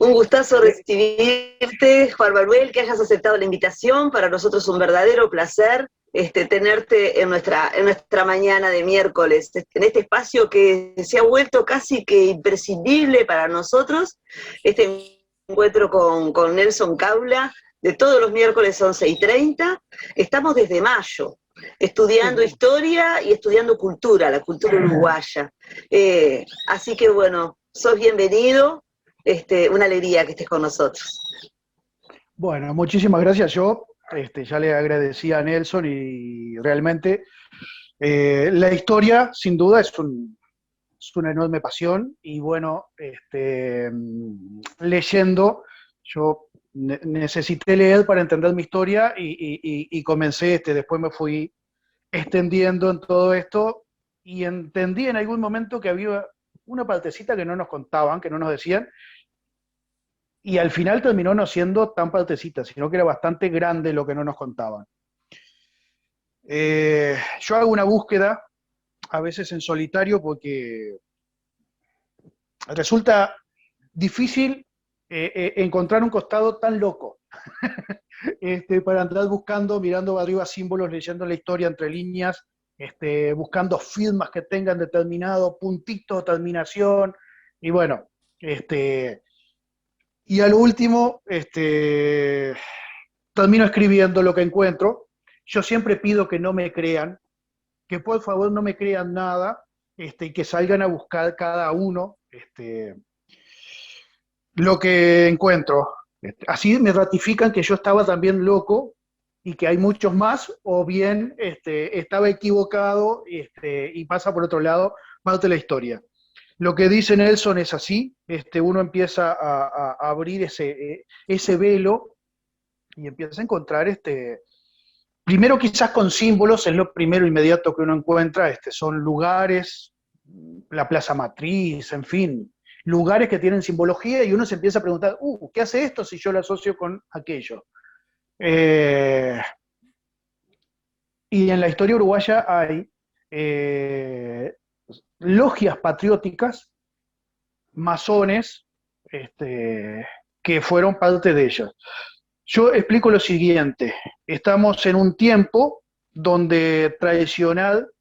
Un gustazo recibirte, Juan Manuel, que hayas aceptado la invitación. Para nosotros un verdadero placer tenerte en nuestra mañana de miércoles, en este espacio que se ha vuelto casi que imprescindible para nosotros, este encuentro con Nelson Caula, de todos los miércoles 11:30. Estamos desde mayo, estudiando historia y estudiando cultura, la cultura uruguaya. Así que bueno, sos bienvenido, una alegría que estés con nosotros. Bueno, muchísimas gracias. Yo ya le agradecí a Nelson y realmente la historia, sin duda, es una enorme pasión. Y bueno, leyendo, yo necesité leer para entender mi historia y comencé, después me fui extendiendo en todo esto y entendí en algún momento que había una partecita que no nos contaban, que no nos decían, y al final terminó no siendo tan partecita, sino que era bastante grande lo que no nos contaban. Yo hago una búsqueda, a veces en solitario, porque resulta difícil encontrar un costado tan loco para andar buscando, mirando arriba símbolos, leyendo la historia entre líneas, buscando firmas que tengan determinado puntito, terminación, y bueno, y a lo último, termino escribiendo lo que encuentro. Yo siempre pido que no me crean, que por favor no me crean nada, y que salgan a buscar cada uno lo que encuentro. Así me ratifican que yo estaba también loco y que hay muchos más, o bien estaba equivocado y pasa por otro lado parte de la historia. Lo que dice Nelson es así, uno empieza a abrir ese velo y empieza a encontrar, primero quizás con símbolos, es lo primero inmediato que uno encuentra, son lugares, la Plaza Matriz, en fin, lugares que tienen simbología y uno se empieza a preguntar, ¿qué hace esto si yo lo asocio con aquello? Y en la historia uruguaya hay logias patrióticas, masones, que fueron parte de ellas. Yo explico lo siguiente, estamos en un tiempo donde tradicional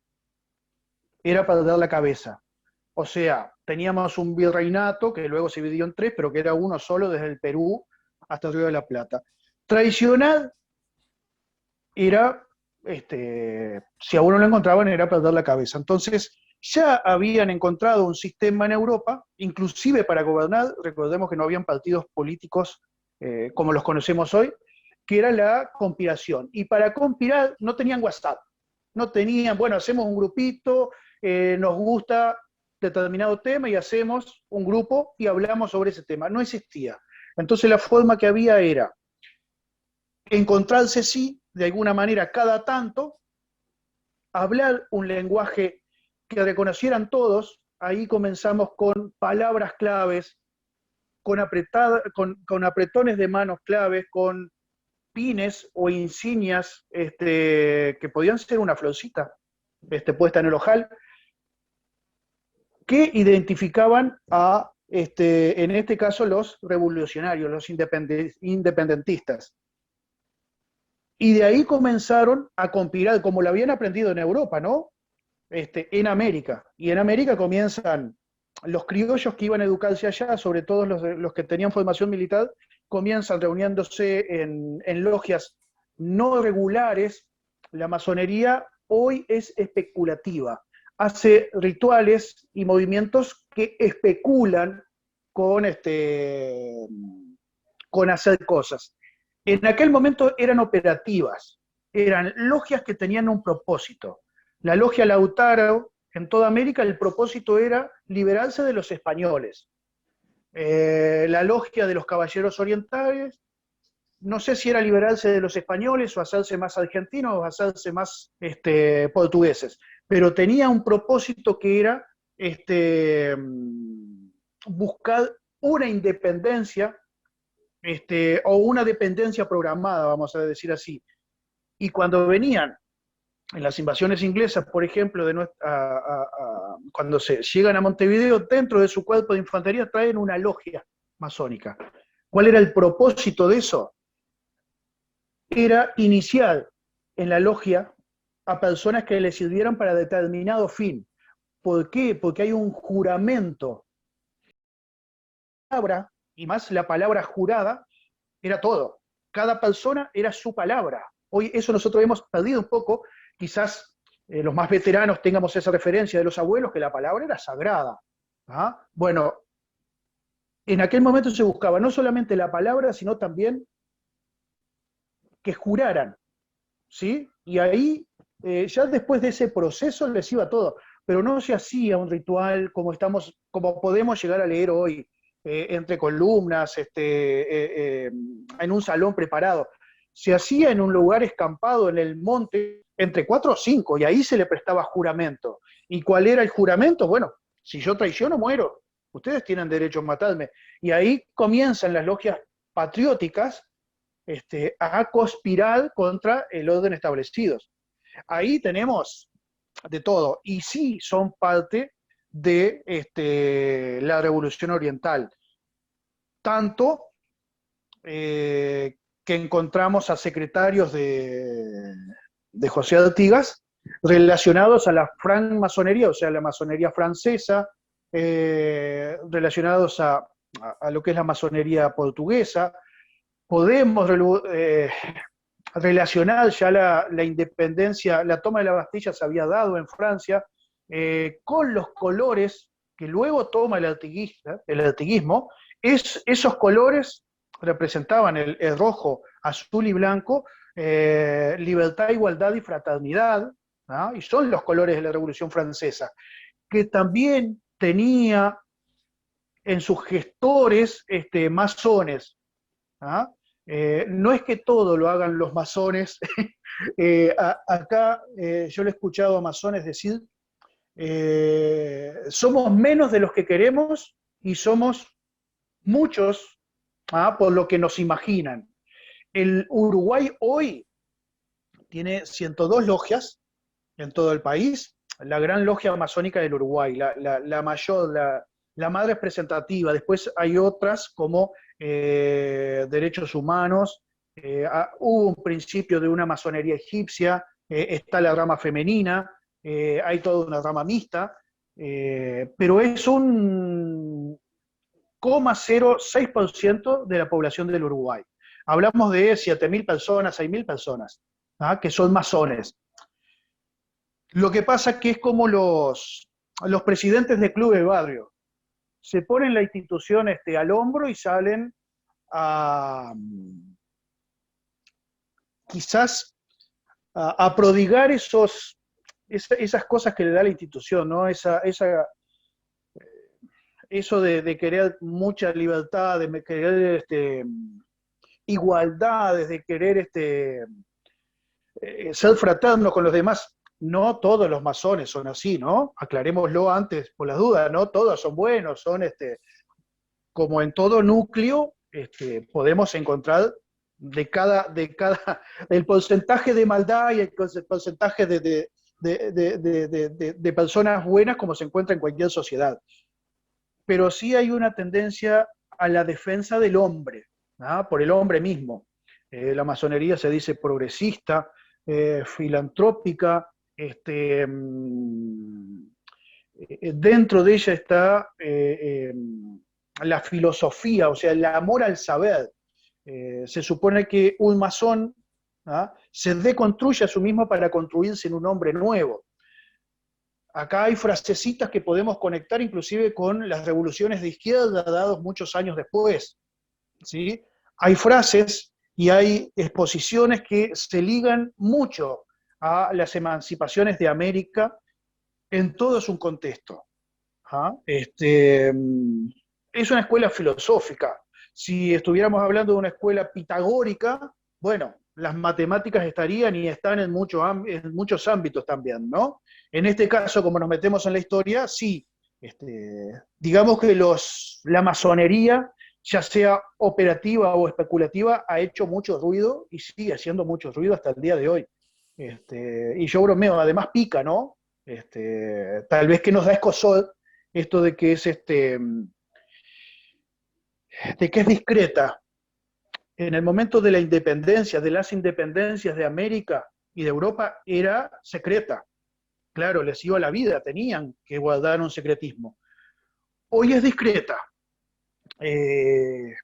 era perder la cabeza. O sea, teníamos un virreinato que luego se dividió en tres, pero que era uno solo desde el Perú hasta el Río de la Plata. Tradicional era, si a uno lo encontraban, era perder la cabeza. Entonces, ya habían encontrado un sistema en Europa, inclusive para gobernar, recordemos que no habían partidos políticos como los conocemos hoy, que era la conspiración. Y para conspirar no tenían WhatsApp, no tenían, bueno, hacemos un grupito, nos gusta determinado tema y hacemos un grupo y hablamos sobre ese tema. No existía. Entonces la forma que había era encontrarse, sí, de alguna manera cada tanto, hablar un lenguaje que reconocieran todos. Ahí comenzamos con palabras claves, con apretones de manos claves, con pines o insignias que podían ser una florcita puesta en el ojal, que identificaban a, en este caso, los revolucionarios, los independentistas. Y de ahí comenzaron a conspirar, como lo habían aprendido en Europa, ¿no? En América. Y en América comienzan los criollos que iban a educarse allá, sobre todo los que tenían formación militar, comienzan reuniéndose en logias no regulares. La masonería hoy es especulativa, hace rituales y movimientos que especulan con hacer cosas. En aquel momento eran operativas, eran logias que tenían un propósito. La logia Lautaro, en toda América, el propósito era liberarse de los españoles. La logia de los caballeros orientales, no sé si era liberarse de los españoles o hacerse más argentinos o hacerse más portugueses, pero tenía un propósito que era buscar una independencia o una dependencia programada, vamos a decir así. Y cuando venían en las invasiones inglesas, por ejemplo, cuando se llegan a Montevideo, dentro de su cuerpo de infantería traen una logia masónica. ¿Cuál era el propósito de eso? Era iniciar en la logia a personas que le sirvieran para determinado fin. ¿Por qué? Porque hay un juramento. Palabra, y más la palabra jurada, era todo. Cada persona era su palabra. Hoy eso nosotros hemos perdido un poco, quizás los más veteranos tengamos esa referencia de los abuelos, que la palabra era sagrada. ¿Ah? Bueno, en aquel momento se buscaba no solamente la palabra, sino también que juraran, ¿sí? Y ahí, ya después de ese proceso les iba todo, pero no se hacía un ritual como podemos llegar a leer hoy, entre columnas, en un salón preparado. Se hacía en un lugar escampado en el monte, entre 4 o 5, y ahí se le prestaba juramento. ¿Y cuál era el juramento? Bueno, si yo traiciono, muero. Ustedes tienen derecho a matarme. Y ahí comienzan las logias patrióticas, a conspirar contra el orden establecido. Ahí tenemos de todo, y sí son parte de la Revolución Oriental. Tanto que encontramos a secretarios de José Artigas relacionados a la francmasonería, o sea, la masonería francesa, relacionados a lo que es la masonería portuguesa. Podemos relacionar ya la independencia, la toma de la Bastilla se había dado en Francia, con los colores que luego toma el artiguismo. Esos colores representaban el rojo, azul y blanco, libertad, igualdad y fraternidad, ¿no? Y son los colores de la Revolución Francesa, que también tenía en sus gestores masones. ¿Ah? No es que todo lo hagan los masones. Acá yo le he escuchado a masones decir, somos menos de los que queremos y somos muchos, por lo que nos imaginan. El Uruguay hoy tiene 102 logias en todo el país, la gran logia masónica del Uruguay, la mayor, la más representativa. Después hay otras como derechos humanos, hubo un principio de una masonería egipcia, está la rama femenina, hay toda una rama mixta, pero es un 0,06% de la población del Uruguay. Hablamos de 7.000 personas, 6.000 personas, que son masones. Lo que pasa es que es como los presidentes de clubes de barrio. Se ponen la institución al hombro y salen a quizás a prodigar esas cosas que le da la institución, ¿no? Eso de querer mucha libertad, de querer igualdad, de querer ser fraterno con los demás. No todos los masones son así, ¿no? Aclarémoslo antes por las dudas, no todos son buenos, son como en todo núcleo, podemos encontrar el porcentaje de maldad y el porcentaje de personas buenas como se encuentra en cualquier sociedad. Pero sí hay una tendencia a la defensa del hombre, ¿no? Por el hombre mismo. La masonería se dice progresista, filantrópica, dentro de ella está la filosofía, o sea, el amor al saber. Se supone que un masón se deconstruye a sí mismo para construirse en un hombre nuevo. Acá hay frasecitas que podemos conectar inclusive con las revoluciones de izquierda dados muchos años después, ¿sí? Hay frases y hay exposiciones que se ligan mucho a las emancipaciones de América en todo su contexto. Es una escuela filosófica. Si estuviéramos hablando de una escuela pitagórica, bueno, las matemáticas estarían y están en muchos ámbitos también, ¿no? En este caso, como nos metemos en la historia, sí, digamos que la masonería, ya sea operativa o especulativa, ha hecho mucho ruido y sigue haciendo mucho ruido hasta el día de hoy. Y yo bromeo, además pica, ¿no? Tal vez que nos da escozor esto de que es de que es discreta. En el momento de la independencia, de las independencias de América y de Europa, era secreta. Claro, les iba la vida, tenían que guardar un secretismo. Hoy es discreta. Eh,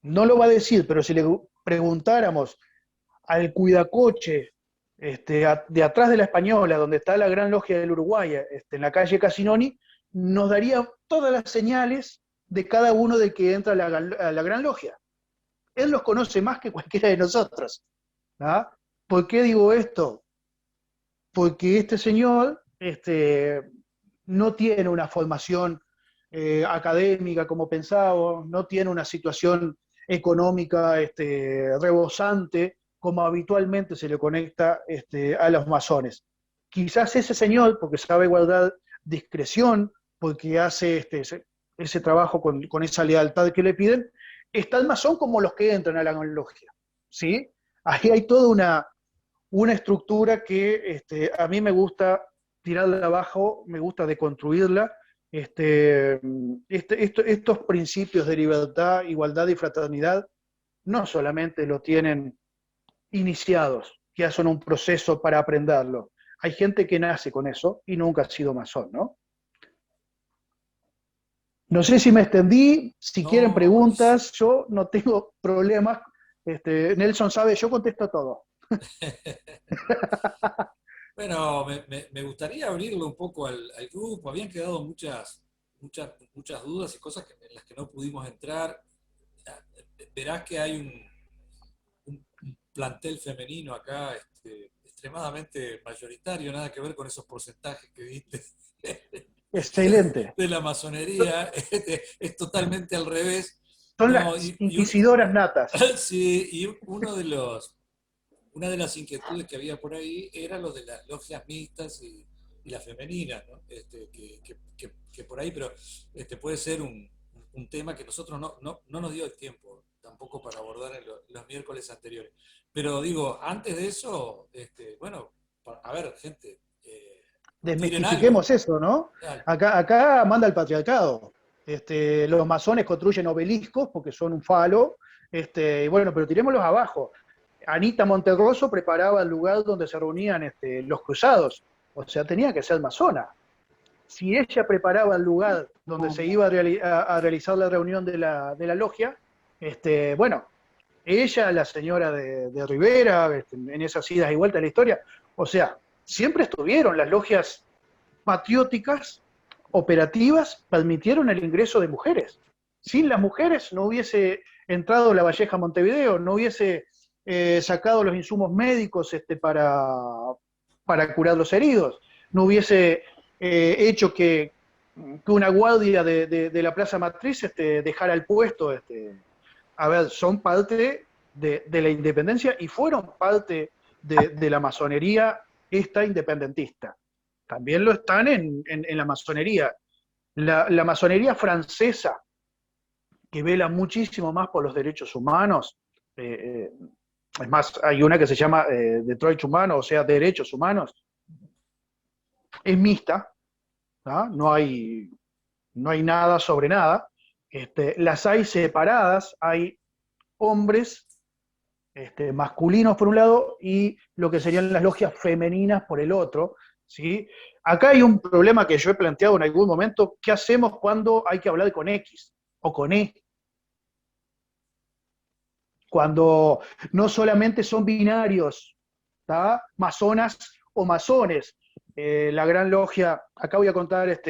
no lo va a decir, pero si le preguntáramos al cuidacoche de atrás de la Española, donde está la Gran Logia del Uruguay, en la calle Casinoni, nos daría todas las señales de cada uno de que entra a la Gran Logia. Él los conoce más que cualquiera de nosotros. ¿Ah? ¿Por qué digo esto? Porque este señor no tiene una formación académica como pensábamos, no tiene una situación económica rebosante como habitualmente se le conecta a los masones. Quizás ese señor, porque sabe guardar discreción, porque hace ese trabajo con esa lealtad que le piden, es tan masón como los que entran a la logia. ¿Sí? Ahí hay toda una estructura que a mí me gusta tirarla abajo, me gusta deconstruirla. Estos principios de libertad, igualdad y fraternidad no solamente lo tienen iniciados, que hacen un proceso para aprenderlo. Hay gente que nace con eso y nunca ha sido masón, ¿no? No sé si me extendí, si quieren No, preguntas, yo no tengo problemas. Nelson sabe, yo contesto todo. bueno, me gustaría abrirlo un poco al grupo. Habían quedado muchas dudas y cosas en las que no pudimos entrar. Verás que hay un plantel femenino acá extremadamente mayoritario, nada que ver con esos porcentajes que viste Excelente. de la masonería, es totalmente al revés. Son No, las inquisidoras natas. sí, y una de las inquietudes que había por ahí era lo de las logias mixtas y las femeninas, ¿no? Que por ahí, pero puede ser un tema que nosotros no nos dio el tiempo tampoco para abordar en los miércoles anteriores. Pero digo, antes de eso, bueno, a ver, gente, tiren algo. Desmistifiquemos eso, ¿no? Acá manda el patriarcado. Los masones construyen obeliscos porque son un falo, y bueno, pero tirémoslos abajo. Anita Monterroso preparaba el lugar donde se reunían los cruzados, o sea, tenía que ser masona. Si ella preparaba el lugar donde se iba a realizar la reunión de la logia, bueno, ella, la señora de Rivera, en esas idas y vueltas de la historia, o sea, siempre estuvieron las logias patrióticas, operativas, permitieron el ingreso de mujeres. Sin las mujeres no hubiese entrado la Valleja a Montevideo, no hubiese sacado los insumos médicos para curar los heridos, no hubiese hecho que una guardia de la Plaza Matriz dejara el puesto. A ver, son parte de la independencia y fueron parte de la masonería independentista. También lo están en la masonería. La masonería francesa, que vela muchísimo más por los derechos humanos, es más, hay una que se llama Derecho Humano, o sea, derechos humanos, es mixta, ¿no? No hay nada sobre nada. Las hay separadas, hay hombres masculinos por un lado y lo que serían las logias femeninas por el otro, ¿sí? Acá hay un problema que yo he planteado en algún momento: ¿qué hacemos cuando hay que hablar con X o con E? Cuando no solamente son binarios, ¿tá? Masonas o masones. La Gran Logia, acá voy a contar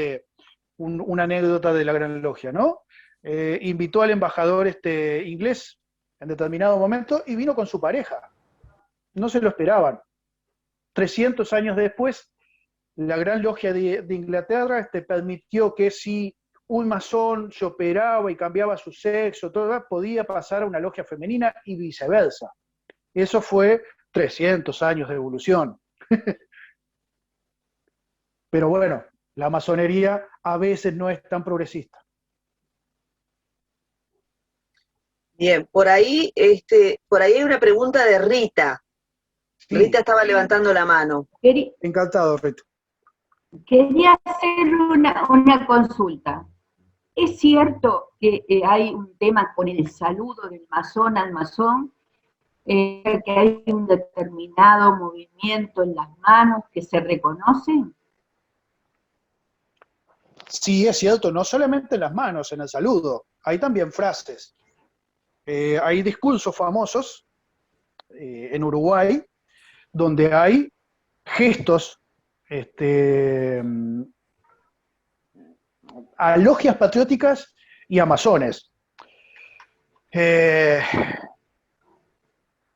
una anécdota de la Gran Logia, ¿no? Invitó al embajador inglés en determinado momento y vino con su pareja. No se lo esperaban. 300 años después, la Gran Logia de Inglaterra permitió que si un masón se operaba y cambiaba su sexo, todo, podía pasar a una logia femenina y viceversa. Eso fue 300 años de evolución. Pero bueno, la masonería a veces no es tan progresista. Bien, por ahí hay una pregunta de Rita. Sí. Rita estaba levantando la mano. Encantado, Rita. Quería hacer una consulta. ¿Es cierto que hay un tema con el saludo del masón al masón? Que hay un determinado movimiento en las manos que se reconocen. Sí, es cierto, no solamente en las manos, en el saludo, hay también frases. Hay discursos famosos en Uruguay donde hay gestos a logias patrióticas y a masones.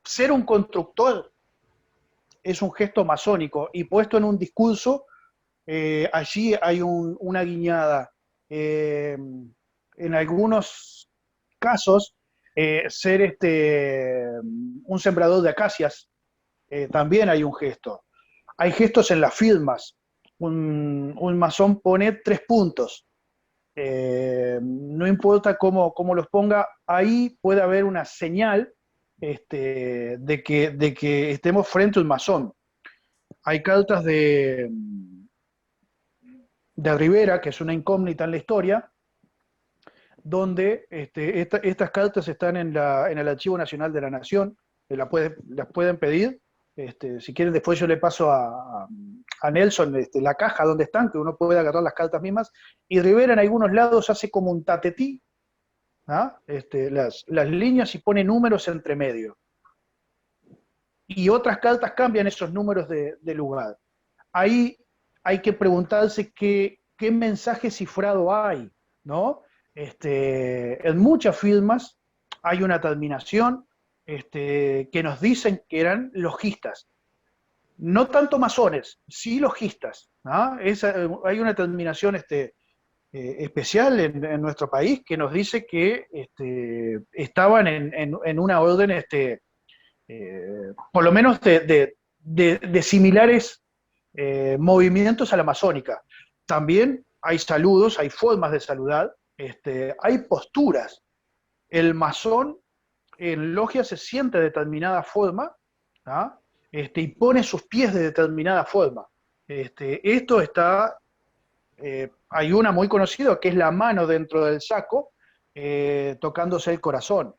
Ser un constructor es un gesto masónico y puesto en un discurso, allí hay una guiñada. En algunos casos, ser un sembrador de acacias, también hay un gesto. Hay gestos en las firmas. Un masón pone 3 puntos. No importa cómo los ponga, ahí puede haber una señal de que estemos frente a un masón. Hay cartas de Rivera, que es una incógnita en la historia, donde estas cartas están en el Archivo Nacional de la Nación, las pueden pedir. Si quieren, después yo le paso a Nelson la caja donde están, que uno puede agarrar las cartas mismas, y Rivera en algunos lados hace como un tatetí, ¿ah? Las líneas y pone números entre medio. Y otras cartas cambian esos números de lugar. Ahí hay que preguntarse qué mensaje cifrado hay, ¿no? En muchas firmas hay una terminación que nos dicen que eran logistas. No tanto masones, sí logistas, ¿no? Hay una terminación especial en nuestro país que nos dice que estaban en una orden, por lo menos de similares movimientos a la masónica. También hay saludos, hay formas de saludar, hay posturas. El masón en logia se siente de determinada forma, ¿ah? Y pone sus pies de determinada forma. Esto está, hay una muy conocida que es la mano dentro del saco, tocándose el corazón.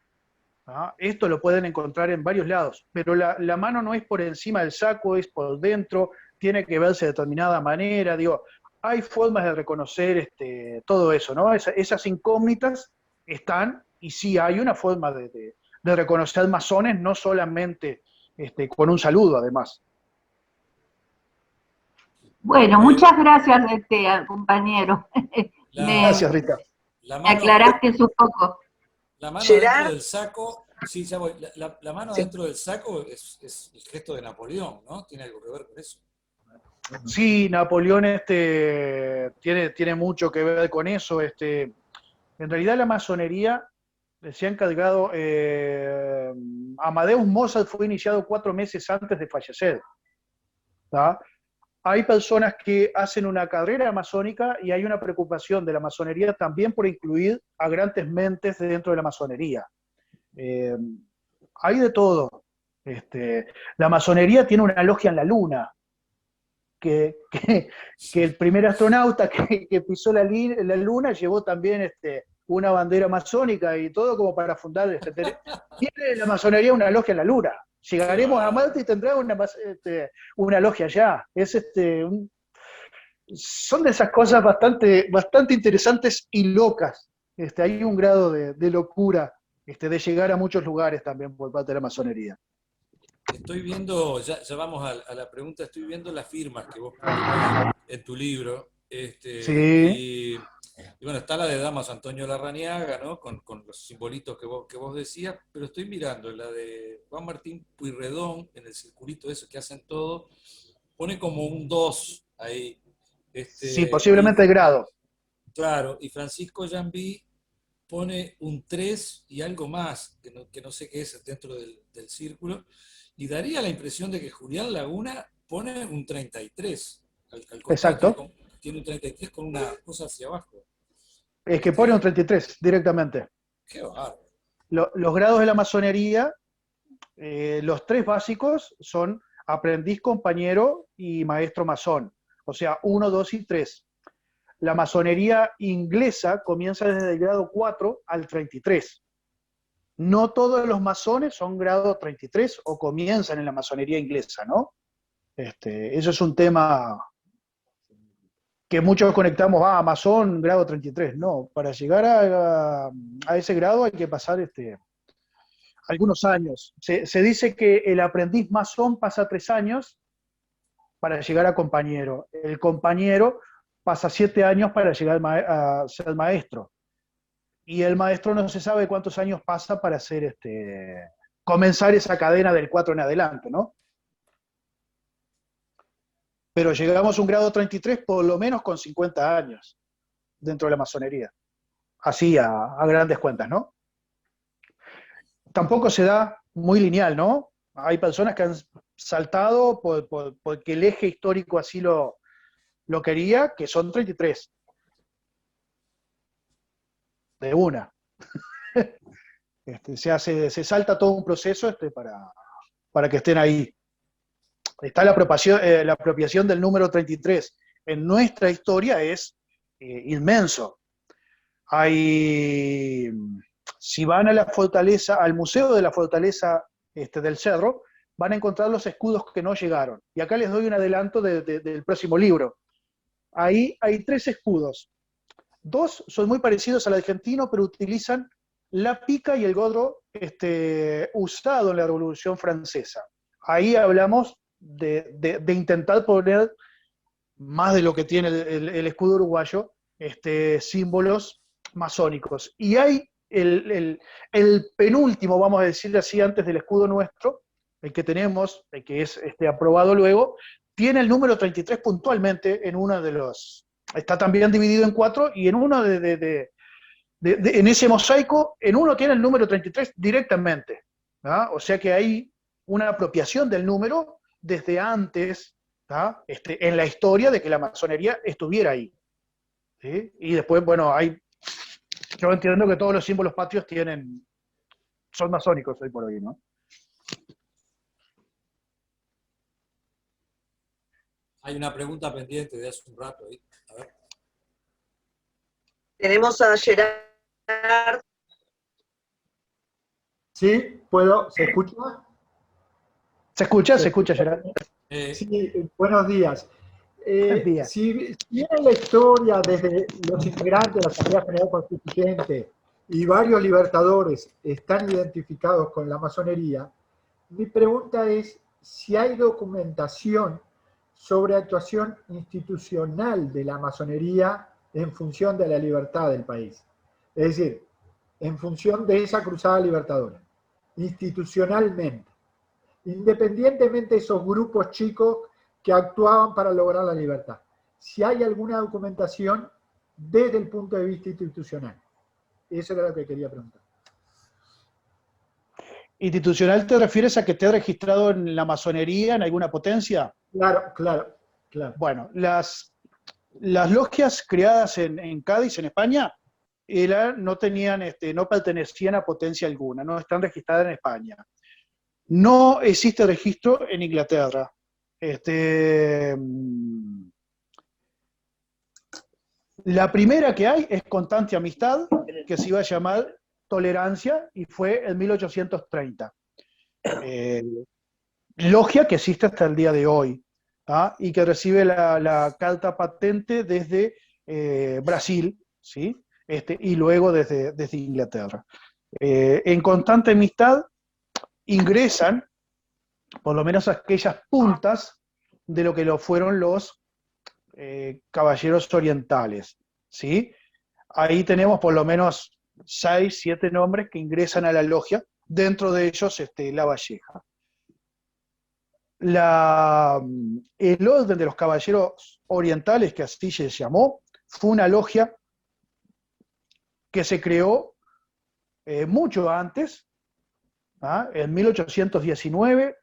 ¿Ah? Esto lo pueden encontrar en varios lados, pero la mano no es por encima del saco, es por dentro, tiene que verse de determinada manera, digo, hay formas de reconocer todo eso, ¿no? Esas incógnitas están, y sí hay una forma de reconocer masones, no solamente con un saludo, además. Bueno, muchas gracias, compañero. Gracias, Rita. Me aclaraste un poco. La mano Gerard, dentro del saco, sí, ya voy. La mano sí. dentro del saco es el gesto de Napoleón, ¿no? Tiene algo que ver con eso. Sí, Napoleón tiene mucho que ver con eso. En realidad la masonería se ha encargado, Amadeus Mozart fue iniciado 4 meses antes de fallecer, ¿tá? Hay personas que hacen una carrera masónica y hay una preocupación de la masonería también por incluir a grandes mentes dentro de la masonería. Hay de todo. La masonería tiene una logia en la luna, que el primer astronauta que pisó la luna llevó también una bandera masónica y todo como para fundar. Tiene la masonería una logia en la luna. Llegaremos a Marte y tendrá una logia allá. Son de esas cosas bastante interesantes y locas. Hay un grado de locura de llegar a muchos lugares también por parte de la masonería. Estoy viendo, ya vamos a la pregunta, estoy viendo las firmas que vos pones en tu libro. Sí. Y bueno, está la de Damaso Antonio Larrañaga, ¿no? Con los simbolitos que vos decías, pero estoy mirando la de Juan Martín Pueyrredón, en el circulito ese que hacen todo, pone como un 2 ahí. Sí, posiblemente el grado. Claro, y Francisco Jambí pone un 3 y algo más, que no sé qué es dentro del círculo, y daría la impresión de que Julián Laguna pone un 33. Al costado exacto. Tiene un 33 con una cosa hacia abajo. Es que pone un 33 directamente. Qué bárbaro. Los grados de la masonería, los 3 básicos son aprendiz, compañero y maestro masón. O sea, 1, 2 y 3. la masonería inglesa comienza desde el grado 4 al 33. No todos los masones son grado 33 o comienzan en la masonería inglesa, ¿no? Eso es un tema que muchos conectamos, masón, grado 33. No, para llegar a ese grado hay que pasar algunos años. Se dice que el aprendiz masón pasa 3 años para llegar a compañero. El compañero pasa 7 años para llegar a ser maestro. Y el maestro no se sabe cuántos años pasa para hacer comenzar esa cadena del 4 en adelante, ¿no? Pero llegamos a un grado 33 por lo menos con 50 años dentro de la masonería. Así a grandes cuentas, ¿no? Tampoco se da muy lineal, ¿no? Hay personas que han saltado porque el eje histórico así lo quería, que son 33. De una. Se salta todo un proceso para que estén ahí. Está la apropiación del número 33 en nuestra historia es inmenso. Si van a la fortaleza, al Museo de la Fortaleza del Cerro, van a encontrar los escudos que no llegaron. Y acá les doy un adelanto del próximo libro. Ahí hay 3 escudos. 2 son muy parecidos al argentino, pero utilizan la pica y el godro usado en la Revolución Francesa. Ahí hablamos de intentar poner, más de lo que tiene el escudo uruguayo, símbolos masónicos. Y hay el penúltimo, vamos a decir así, antes del escudo nuestro, el que tenemos, el que es aprobado luego, tiene el número 33 puntualmente en uno de los... Está también dividido en 4 y en uno en ese mosaico, en uno tiene el número 33 directamente. ¿Ah? O sea que hay una apropiación del número desde antes, ¿ah? En la historia de que la masonería estuviera ahí. ¿Sí? Y después, bueno, yo entiendo que todos los símbolos patrios son masónicos hoy por hoy, ¿no? Hay una pregunta pendiente de hace un rato ahí. A ver. Tenemos a Gerard. Sí, puedo, ¿se escucha? Se escucha, Gerard. Sí, buenos días. Buenos días. Si viene la historia desde los integrantes de la Asamblea General Constituyente y varios libertadores están identificados con la masonería, mi pregunta es si hay documentación sobre actuación institucional de la masonería en función de la libertad del país. Es decir, en función de esa cruzada libertadora, institucionalmente, independientemente de esos grupos chicos que actuaban para lograr la libertad. Si hay alguna documentación desde el punto de vista institucional. Eso era lo que quería preguntar. ¿Institucional te refieres a que esté registrado en la masonería, en alguna potencia? Claro. Bueno, las logias creadas en Cádiz, en España, no pertenecían a potencia alguna, no están registradas en España. No existe registro en Inglaterra. La primera que hay es Constante Amistad, que se iba a llamar Tolerancia, y fue en 1830. Logia que existe hasta el día de hoy, ¿ah? Y que recibe la carta patente desde Brasil, ¿sí? Y luego desde Inglaterra. En Constante Amistad ingresan, por lo menos aquellas puntas de lo que fueron los caballeros orientales, ¿sí? Ahí tenemos por lo menos 6, 7 nombres que ingresan a la logia, dentro de ellos La Valleja. El orden de los caballeros orientales, que así se llamó, fue una logia que se creó mucho antes, ¿ah? En 1819,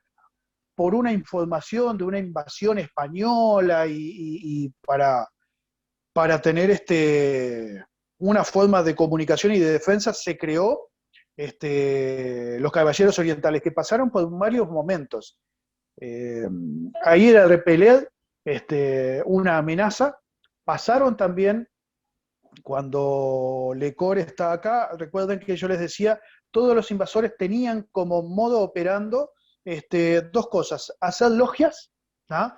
por una información de una invasión española y para tener una forma de comunicación y de defensa, se creó los caballeros orientales, que pasaron por varios momentos. Ahí era repeler una amenaza pasaron también, cuando Lecor está acá, recuerden que yo les decía, todos los invasores tenían como modo operando dos cosas: hacer logias, ¿ah?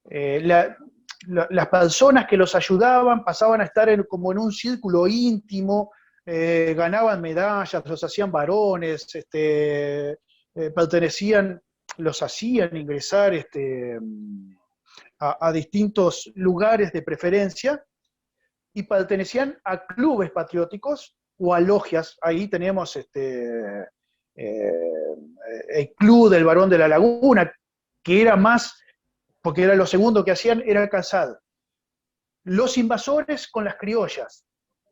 Las personas que los ayudaban pasaban a estar como en un círculo íntimo, ganaban medallas, los hacían varones, los hacían ingresar a distintos lugares de preferencia, y pertenecían a clubes patrióticos o a logias. Ahí tenemos el Club del Barón de la Laguna, que era más, porque era lo segundo que hacían, era casar los invasores con las criollas.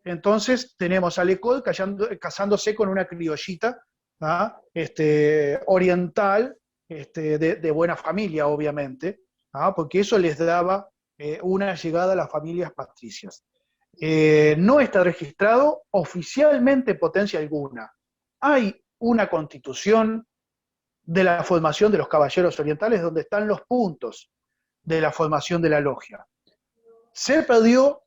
Entonces tenemos a Lecor casándose con una criollita, ¿ah? Oriental, de buena familia, obviamente, ¿ah? Porque eso les daba una llegada a las familias patricias. No está registrado oficialmente potencia alguna. Hay una constitución de la formación de los caballeros orientales donde están los puntos de la formación de la logia. Se perdió,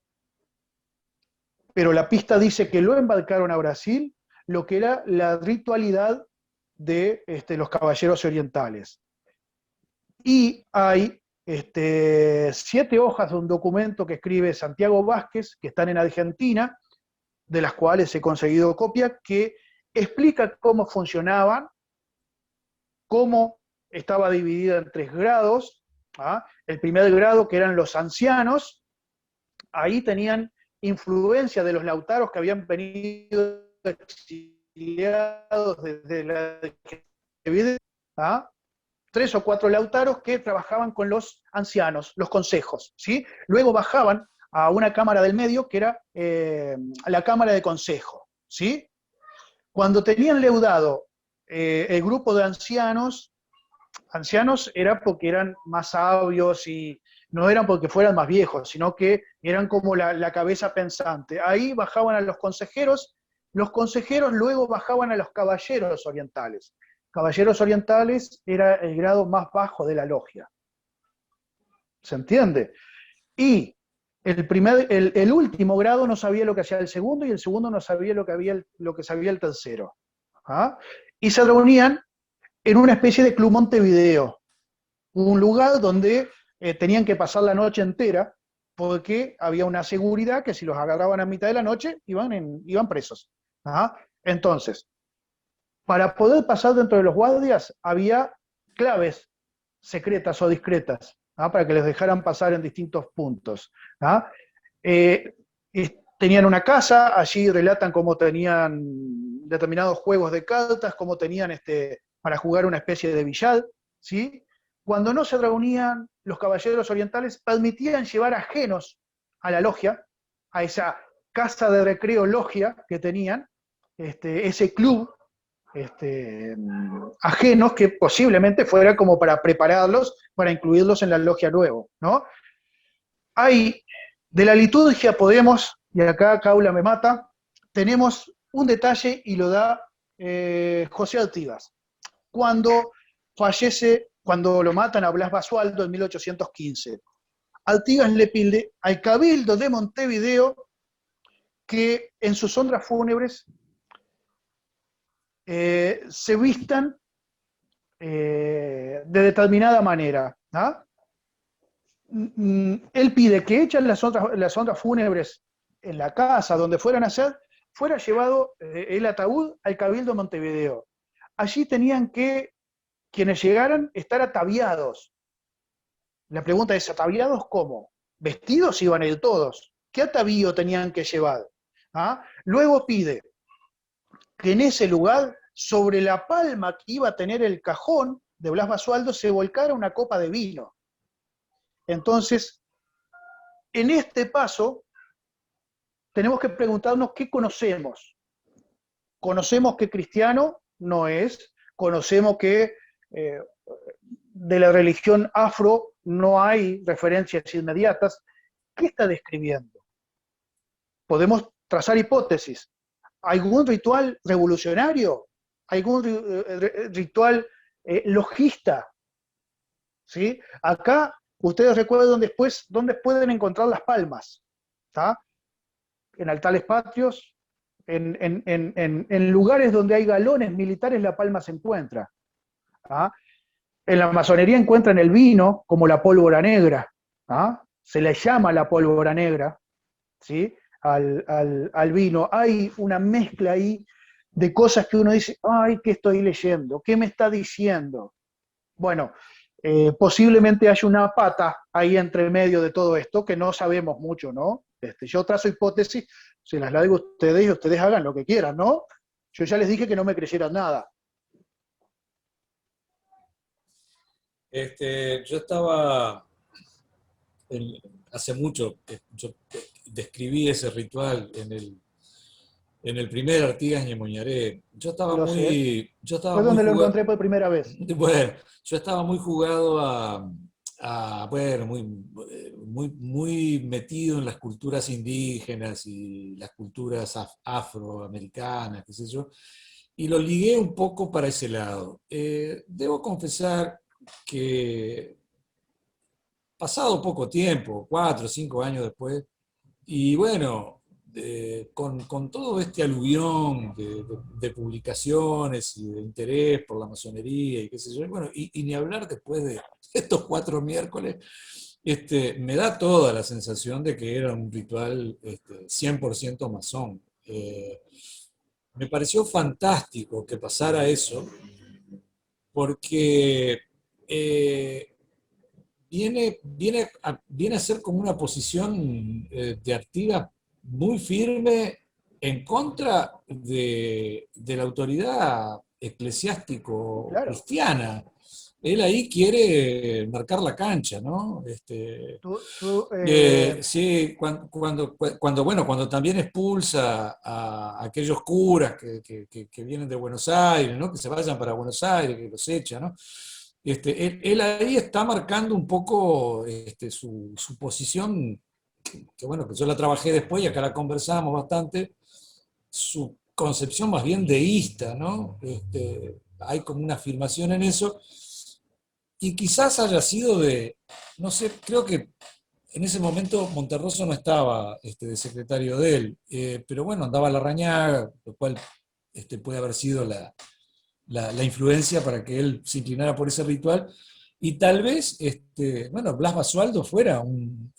pero la pista dice que lo embarcaron a Brasil, lo que era la ritualidad de los caballeros orientales. Y hay 7 hojas de un documento que escribe Santiago Vázquez, que están en Argentina, de las cuales he conseguido copia, que explica cómo funcionaban, cómo estaba dividida en 3 grados. ¿Ah? El primer grado, que eran los ancianos, ahí tenían influencia de los lautaros que habían venido exiliados desde la... ¿Ah? 3 o 4 lautaros que trabajaban con los ancianos, los consejos, ¿sí? Luego bajaban a una cámara del medio, que era la cámara de consejo, ¿sí? Cuando tenían leudado el grupo de ancianos era porque eran más sabios y no eran porque fueran más viejos, sino que eran como la cabeza pensante. Ahí bajaban a los consejeros luego bajaban a los caballeros orientales. Caballeros orientales era el grado más bajo de la logia. ¿Se entiende? Y el último grado no sabía lo que hacía el segundo, y el segundo no sabía lo que sabía el tercero. ¿Ah? Y se reunían en una especie de Club Montevideo, un lugar donde tenían que pasar la noche entera, porque había una seguridad que si los agarraban a mitad de la noche, iban presos. ¿Ah? Entonces, para poder pasar dentro de los guardias, había claves secretas o discretas, ¿ah? Para que les dejaran pasar en distintos puntos. ¿Ah? Tenían una casa, allí relatan cómo tenían determinados juegos de cartas, cómo tenían para jugar una especie de billar, ¿sí? Cuando no se reunían, los caballeros orientales permitían llevar ajenos a la logia, a esa casa de recreo logia que tenían, ese club, ajenos que posiblemente fuera como para prepararlos, para incluirlos en la logia nuevo, ¿no? De la liturgia podemos, y acá Caula me mata, tenemos un detalle y lo da José Artigas. Cuando lo matan a Blas Basualdo en 1815, Artigas le pide al Cabildo de Montevideo que en sus honras fúnebres se vistan de determinada manera. ¿Ah? Él pide que echen las honras fúnebres en la casa donde fueran a hacer, fuera llevado el ataúd al Cabildo de Montevideo. Allí tenían que, quienes llegaran, estar ataviados. La pregunta es, ¿ataviados cómo? Vestidos iban a ir todos. ¿Qué atavío tenían que llevar? ¿Ah? Luego pide que en ese lugar, sobre la palma que iba a tener el cajón de Blas Basualdo, se volcara una copa de vino. Entonces, en este paso, tenemos que preguntarnos qué conocemos. Conocemos que cristiano no es, conocemos que de la religión afro no hay referencias inmediatas. ¿Qué está describiendo? Podemos trazar hipótesis. ¿Algún ritual revolucionario? ¿Algún ritual logista? ¿Sí? Acá ustedes recuerdan después dónde pueden encontrar las palmas, ¿tá? En altales patrios, en lugares donde hay galones militares, la palma se encuentra. ¿Ah? En la masonería encuentran el vino como la pólvora negra. ¿Ah? Se le llama la pólvora negra, ¿sí? al vino. Hay una mezcla ahí de cosas que uno dice, ay, ¿qué estoy leyendo? ¿Qué me está diciendo? Bueno, posiblemente haya una pata ahí entre medio de todo esto que no sabemos mucho, ¿no? Yo trazo hipótesis, se las largo a ustedes y ustedes hagan lo que quieran, ¿no? Yo ya les dije que no me creyeran nada. Yo estaba, hace mucho, yo describí ese ritual en el primer Artigas Ñemoñaré. Lo sé. Yo estaba Fue muy donde lo jugado, encontré por primera vez. bueno, yo estaba muy jugado bueno, muy metido en las culturas indígenas y las culturas afroamericanas, qué sé yo, y lo ligué un poco para ese lado. Debo confesar que pasado poco tiempo, 4 o 5 años después, y bueno, con todo este aluvión de publicaciones y de interés por la masonería y qué sé yo, bueno, y ni hablar después de estos 4 miércoles, me da toda la sensación de que era un ritual 100% masón. Me pareció fantástico que pasara eso, porque viene a ser como una posición de Artigas muy firme en contra de la autoridad Claro. eclesiástico-cristiana. Él ahí quiere marcar la cancha, ¿no? Tú, Sí, bueno, cuando también expulsa a aquellos curas que vienen de Buenos Aires, ¿no? Que se vayan para Buenos Aires, que los echa, ¿no? Él ahí está marcando un poco su posición, bueno, que yo la trabajé después y acá la conversamos bastante, su concepción más bien deísta, ¿no? Hay como una afirmación en eso, y quizás haya sido no sé, creo que en ese momento Monterroso no estaba de secretario de él, pero bueno, andaba Larrañaga, lo cual puede haber sido la influencia para que él se inclinara por ese ritual. Y tal vez, bueno, Blas Basualdo fuera un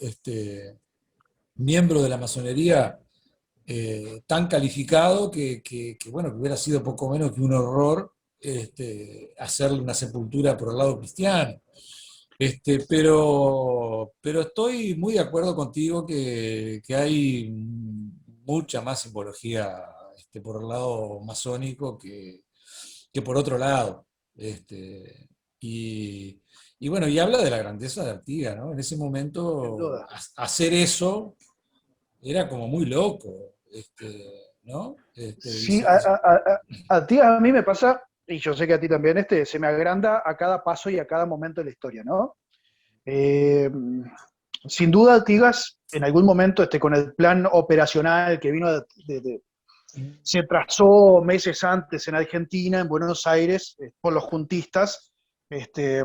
miembro de la masonería tan calificado bueno, que hubiera sido poco menos que un horror hacerle una sepultura por el lado cristiano. Pero estoy muy de acuerdo contigo que hay mucha más simbología por el lado masónico que por otro lado. Y, y bueno, y habla de la grandeza de Artigas, ¿no? En ese sin momento, duda. hacer eso era como muy loco, ¿no? Sí, a ti, a mí me pasa, y yo sé que a ti también, se me agranda a cada paso y a cada momento de la historia, ¿no? Eh, Sin duda, Artigas, en algún momento, con el plan operacional que vino se trazó meses antes en Argentina, en Buenos Aires, por los juntistas, este,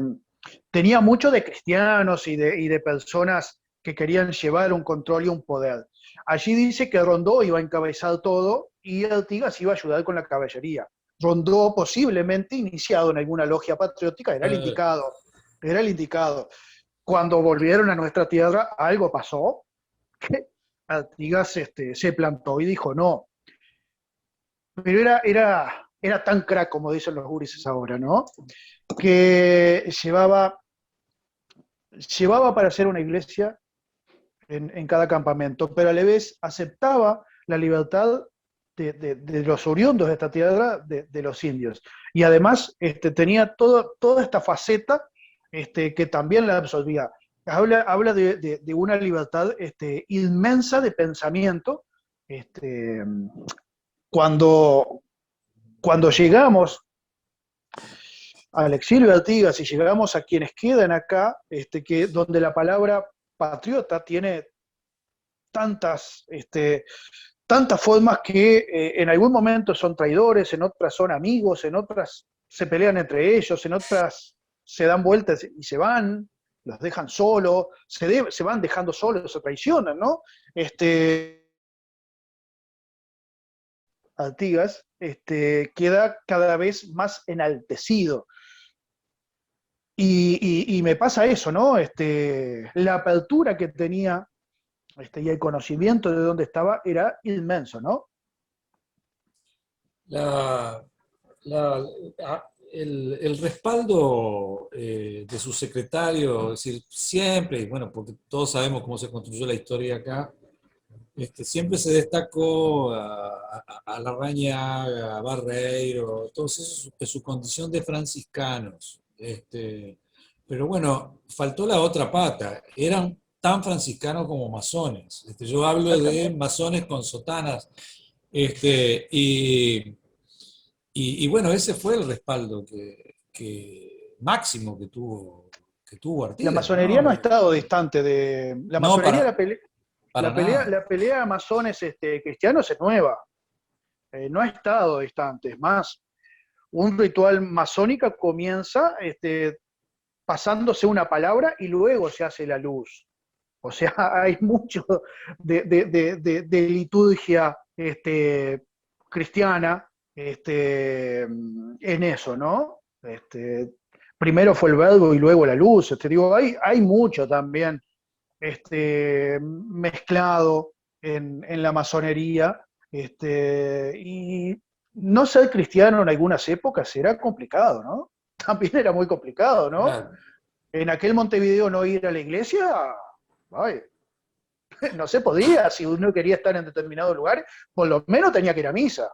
tenía mucho de cristianos y de personas que querían llevar un control y un poder. Allí dice que Rondó iba a encabezar todo y Artigas iba a ayudar con la caballería. Rondó, posiblemente iniciado en alguna logia patriótica, era el Eh, indicado. Era el indicado. Cuando volvieron a nuestra tierra, algo pasó, que Artigas se plantó y dijo no. Pero era tan crack, como dicen los gurises ahora, ¿no? Que llevaba para hacer una iglesia en cada campamento, pero a la vez aceptaba la libertad de los oriundos de esta tierra, de los indios. Y además tenía toda esta faceta que también la absorbía. Habla de una libertad inmensa de pensamiento. Este, cuando llegamos al exilio de Artigas y llegamos a quienes quedan acá, donde la palabra patriota tiene tantas, tantas formas que en algún momento son traidores, en otras son amigos, en otras se pelean entre ellos, en otras se dan vueltas y se van. los dejan solos, se van dejando solos, se traicionan, ¿no? Artigas, queda cada vez más enaltecido. Y me pasa eso, ¿no? La apertura que tenía y el conocimiento de dónde estaba era inmenso, ¿no? La, el respaldo de su secretario, es decir, siempre, y bueno, porque todos sabemos cómo se construyó la historia acá, siempre se destacó a Larrañaga, a Barreiro, todos esos de su condición de franciscanos. Pero bueno, faltó la otra pata, eran tan franciscanos como masones. Yo hablo de masones con sotanas, y bueno, ese fue el respaldo máximo que tuvo La Artigas, masonería ¿no? no ha estado distante de... La No, masonería, para nada. la pelea de masones cristianos es nueva. No ha estado distante. Es más, un ritual masónico comienza pasándose una palabra y luego se hace la luz. O sea, hay mucho de liturgia cristiana en eso, ¿no? Primero fue el verbo y luego la luz. Digo, hay mucho también mezclado en la masonería. Y no ser cristiano en algunas épocas era complicado, ¿no? También era muy complicado, ¿no? Claro. En aquel Montevideo no ir a la iglesia, ay, no se podía. Si uno quería estar en determinado lugar, por lo menos tenía que ir a misa.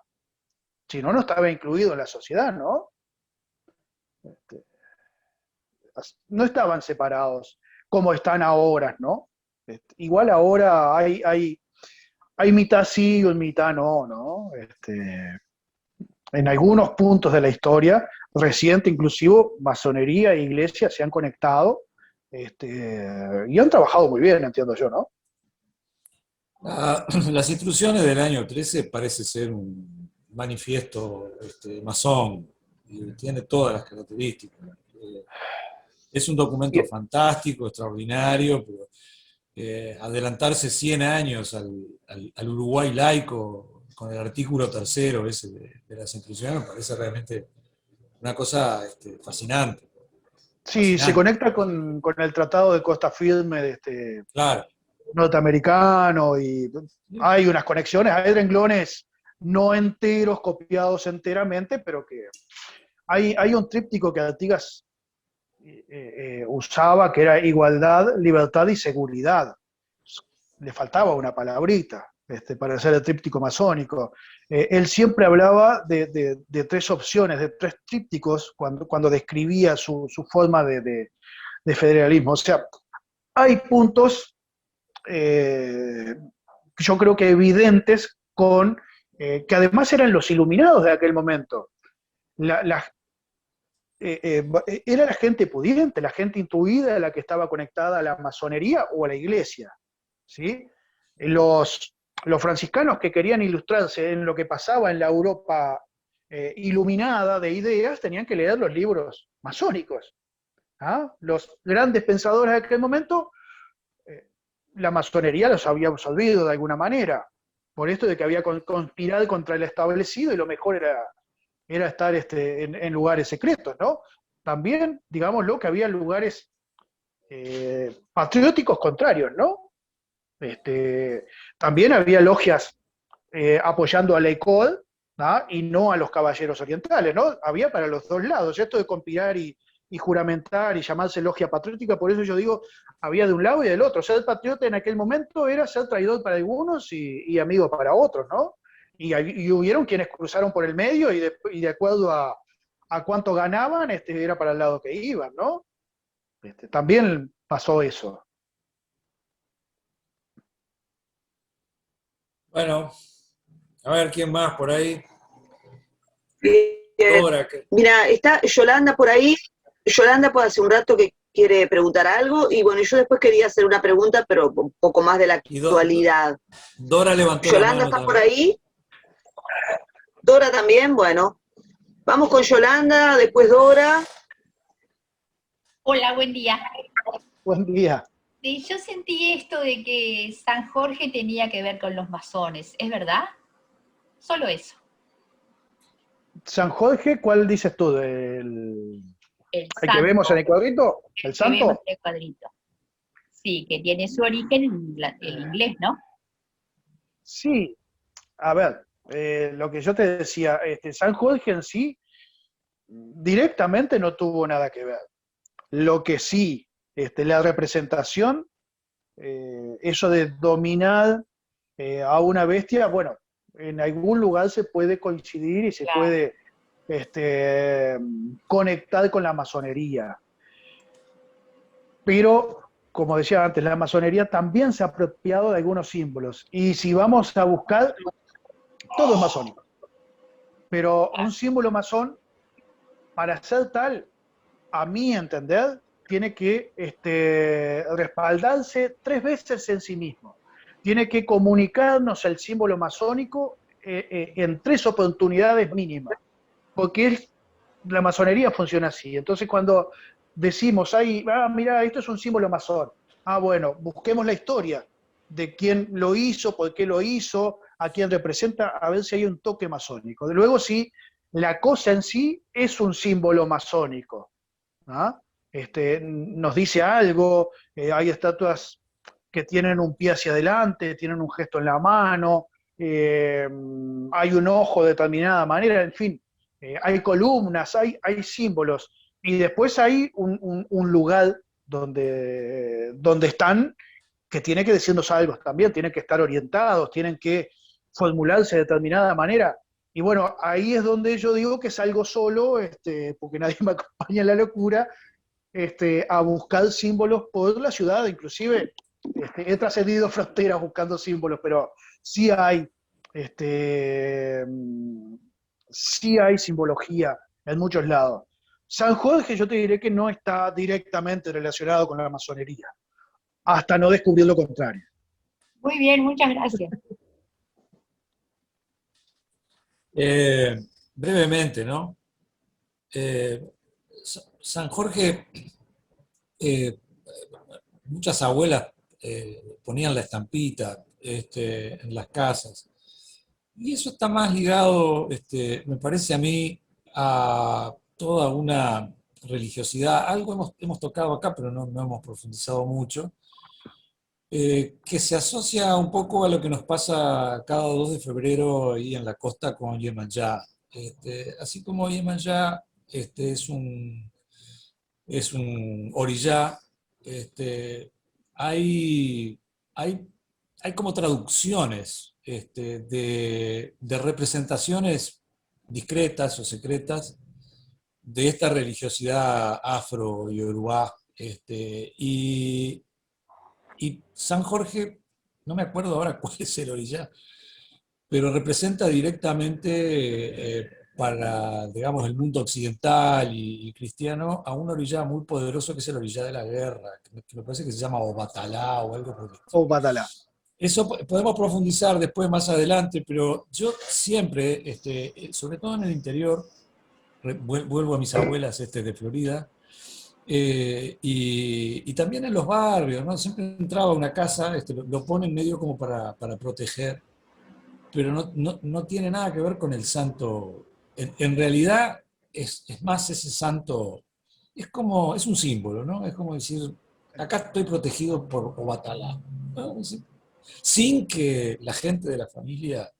Si no, no estaba incluido en la sociedad, ¿no? No estaban separados como están ahora, ¿no? Igual ahora hay mitad sí y mitad no, ¿no? En algunos puntos de la historia reciente, inclusive masonería e iglesia se han conectado y han trabajado muy bien, entiendo yo, ¿no? Las instrucciones del año 13 parece ser un manifiesto masón y tiene todas las características. Es un documento fantástico, extraordinario, pero adelantarse 100 años al Uruguay laico con el artículo 3º ese de las instrucciones me parece realmente una cosa fascinante. Sí, se conecta con el Tratado de Costa Firme Claro. norteamericano y hay unas conexiones, hay renglones no enteros, copiados enteramente, pero que hay un tríptico que Artigas usaba que era igualdad, libertad y seguridad. Le faltaba una palabrita para hacer el tríptico masónico. Él siempre hablaba de tres opciones, de tres trípticos cuando describía su forma de federalismo. O sea, hay puntos yo creo que evidentes que además eran los iluminados de aquel momento. Era la gente pudiente, la gente intuida la que estaba conectada a la masonería o a la iglesia, ¿sí? Los franciscanos que querían ilustrarse en lo que pasaba en la Europa iluminada de ideas tenían que leer los libros masónicos. ¿Ah? Los grandes pensadores de aquel momento, la masonería los había absorbido de alguna manera, por esto de que había conspirado contra el establecido y lo mejor era estar en lugares secretos, ¿no? También, digámoslo, que había lugares patrióticos contrarios, ¿no? También había logias apoyando a la école, ¿no? Y no a los caballeros orientales, ¿no? Había para los dos lados, esto de conspirar y juramentar y llamarse logia patriótica, por eso yo digo, había de un lado y del otro. Ser patriota en aquel momento era ser traidor para algunos y amigo para otros, ¿no? Y hubieron quienes cruzaron por el medio y de acuerdo a cuánto ganaban, era para el lado que iban, ¿no? También pasó eso. Bueno, a ver quién más por ahí. Mira, está Yolanda por ahí. Yolanda por hace un rato que quiere preguntar algo, y bueno, yo después quería hacer una pregunta, pero un poco más de la actualidad. Dora levantó Yolanda la mano está también. por ahí. Dora también, bueno. Vamos con Yolanda, después Dora. Hola, buen día. Buen día. Sí, yo sentí esto de que San Jorge tenía que ver con los masones, ¿es verdad? Solo eso. San Jorge, ¿cuál dices tú? El ¿El que vemos en el santo cuadrito? ¿El que vemos santo? en el cuadrito. Sí, que tiene su origen en el inglés, ¿no? Sí, a ver, lo que yo te decía, San Jorge en sí directamente no tuvo nada que ver. Lo que sí, la representación, eso de dominar a una bestia, bueno, en algún lugar se puede coincidir y se Claro. puede conectar con la masonería. Pero, como decía antes, la masonería también se ha apropiado de algunos símbolos. Y si vamos a buscar, todo es masónico. Pero un símbolo masón, para ser tal, a mi entender, tiene que respaldarse 3 veces en sí mismo. Tiene que comunicarnos el símbolo masónico en 3 oportunidades mínimas, porque la masonería funciona así. Entonces cuando decimos, mira, esto es un símbolo masón, bueno, busquemos la historia de quién lo hizo, por qué lo hizo, a quién representa, a ver si hay un toque masónico. De luego, si la cosa en sí es un símbolo masónico, ¿ah? Nos dice algo, hay estatuas que tienen un pie hacia adelante, tienen un gesto en la mano, hay un ojo de determinada manera, en fin, hay columnas, hay símbolos, y después hay un lugar donde están, que tiene que decirnos algo también, tienen que estar orientados, tienen que formularse de determinada manera. Y bueno, ahí es donde yo digo que salgo solo, porque nadie me acompaña en la locura, a buscar símbolos por la ciudad. Inclusive he trascendido fronteras buscando símbolos, pero sí hay, sí hay simbología en muchos lados. San Jorge yo te diré que no está directamente relacionado con la masonería, hasta no descubrir lo contrario. Muy bien, muchas gracias. Brevemente, ¿no? San Jorge, muchas abuelas ponían la estampita en las casas. Y eso está más ligado, me parece a mí, a toda una religiosidad. Algo hemos tocado acá, pero no hemos profundizado mucho, que se asocia un poco a lo que nos pasa cada 2 de febrero ahí en la costa con Yemanjá. Así como Yemanjá es un orillá, hay, hay, hay como traducciones de representaciones discretas o secretas de esta religiosidad afro-yoruba. Y San Jorge, no me acuerdo ahora cuál es el orillá, pero representa directamente para, digamos, el mundo occidental y cristiano a un orillá muy poderoso que es el orillá de la guerra, que me parece que se llama Obatalá o algo por el estilo. O Batalá. Eso podemos profundizar después más adelante, pero yo siempre, sobre todo en el interior, vuelvo a mis abuelas de Florida, y también en los barrios, ¿no? Siempre entraba a una casa, lo ponen medio como para proteger, pero no tiene nada que ver con el santo. En realidad es más ese santo, es un símbolo, ¿no? Es como decir, acá estoy protegido por Obatalá, ¿no? Sin que la gente de la familia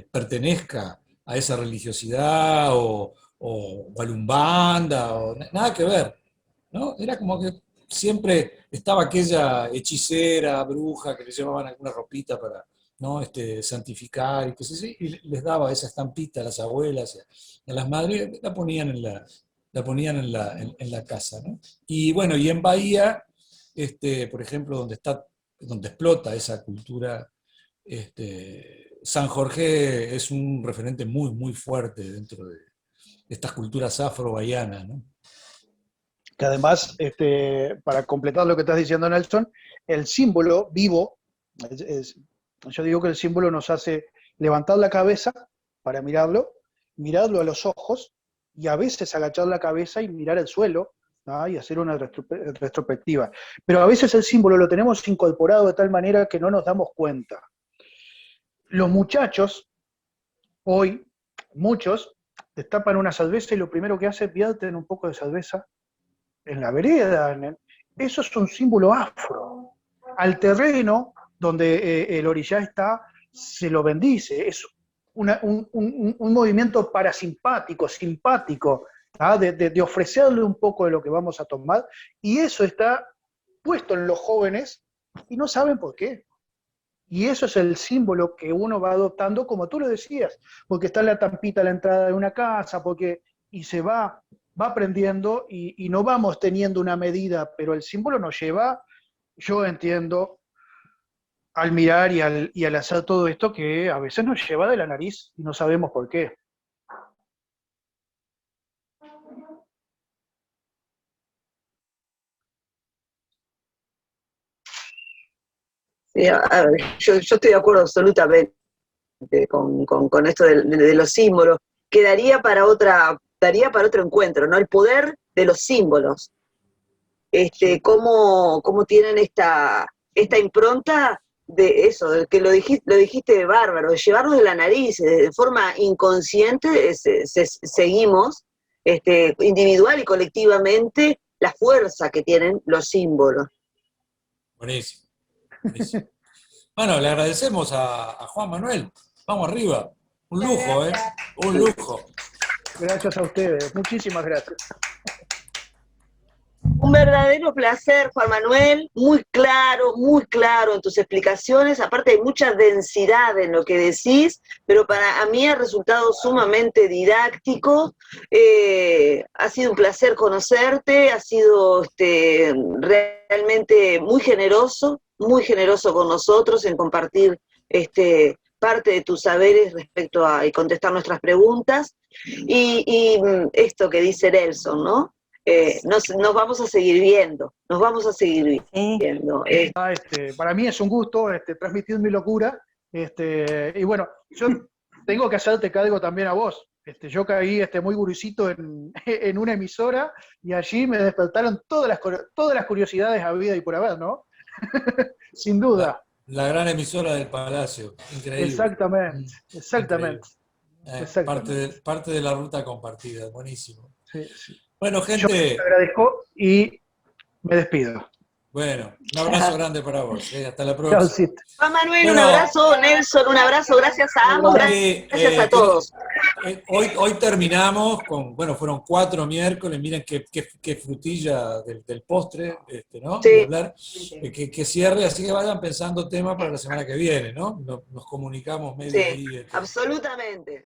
pertenezca a esa religiosidad o a la Umbanda, nada que ver, ¿no? Era como que siempre estaba aquella hechicera, bruja, que le llevaban alguna ropita para, ¿no? Santificar y qué sé yo, y les daba esa estampita a las abuelas, a las madres, la ponían en la casa, ¿no? Y bueno, y en Bahía, por ejemplo, donde explota esa cultura, San Jorge es un referente muy, muy fuerte dentro de estas culturas afro-bahianas, ¿no? Que además, para completar lo que estás diciendo, Nelson, el símbolo vivo, yo digo que el símbolo nos hace levantar la cabeza para mirarlo a los ojos, y a veces agachar la cabeza y mirar el suelo, ¿tá? Y hacer una retrospectiva. Pero a veces el símbolo lo tenemos incorporado de tal manera que no nos damos cuenta. Los muchachos, hoy, muchos, destapan una cerveza y lo primero que hacen es vierten un poco de cerveza en la vereda. Eso es un símbolo afro. Al terreno donde el orillá está, se lo bendice. Es un movimiento parasimpático, simpático, ¿tá? De ofrecerle un poco de lo que vamos a tomar, y eso está puesto en los jóvenes y no saben por qué. Y eso es el símbolo que uno va adoptando, como tú lo decías, porque está en la tampita a la entrada de una casa, y se va aprendiendo y no vamos teniendo una medida, pero el símbolo nos lleva, yo entiendo, al mirar y al hacer todo esto, que a veces nos lleva de la nariz y no sabemos por qué. Sí, a ver, yo estoy de acuerdo absolutamente con esto de los símbolos. Quedaría daría para otro encuentro, ¿no? El poder de los símbolos. Cómo tienen esta impronta de eso, de que lo dijiste bárbaro, de llevarlos de la nariz, de forma inconsciente, seguimos, individual y colectivamente, la fuerza que tienen los símbolos. Buenísimo. Buenísimo. Bueno, le agradecemos a Juan Manuel. Vamos arriba. Un lujo, ¿eh? Un lujo. Gracias a ustedes, muchísimas gracias. Un verdadero placer, Juan Manuel, muy claro en tus explicaciones, aparte hay mucha densidad en lo que decís, pero para mí ha resultado sumamente didáctico. Ha sido un placer conocerte, ha sido realmente muy generoso con nosotros en compartir parte de tus saberes respecto y contestar nuestras preguntas, y esto que dice Nelson, ¿no? Nos vamos a seguir viendo, Para mí es un gusto transmitir mi locura, y bueno, yo tengo que hacerte cargo también a vos. Yo caí muy gurisito en una emisora, y allí me despertaron todas las curiosidades habidas y por haber, ¿no? Sin duda. La gran emisora del Palacio, increíble. Exactamente. Increíble. Parte de la ruta compartida, buenísimo. Sí. Bueno, Yo gente. te agradezco y me despido. Bueno, un abrazo grande para vos. Hasta la próxima. Juan Manuel, un abrazo. Nelson, un abrazo. Gracias a ambos. Gracias a todos. Hoy terminamos con, fueron 4 miércoles. Miren qué frutilla del postre, ¿no? Sí. De hablar, que cierre, así que vayan pensando temas para la semana que viene, ¿no? Nos comunicamos medio ahí. Absolutamente.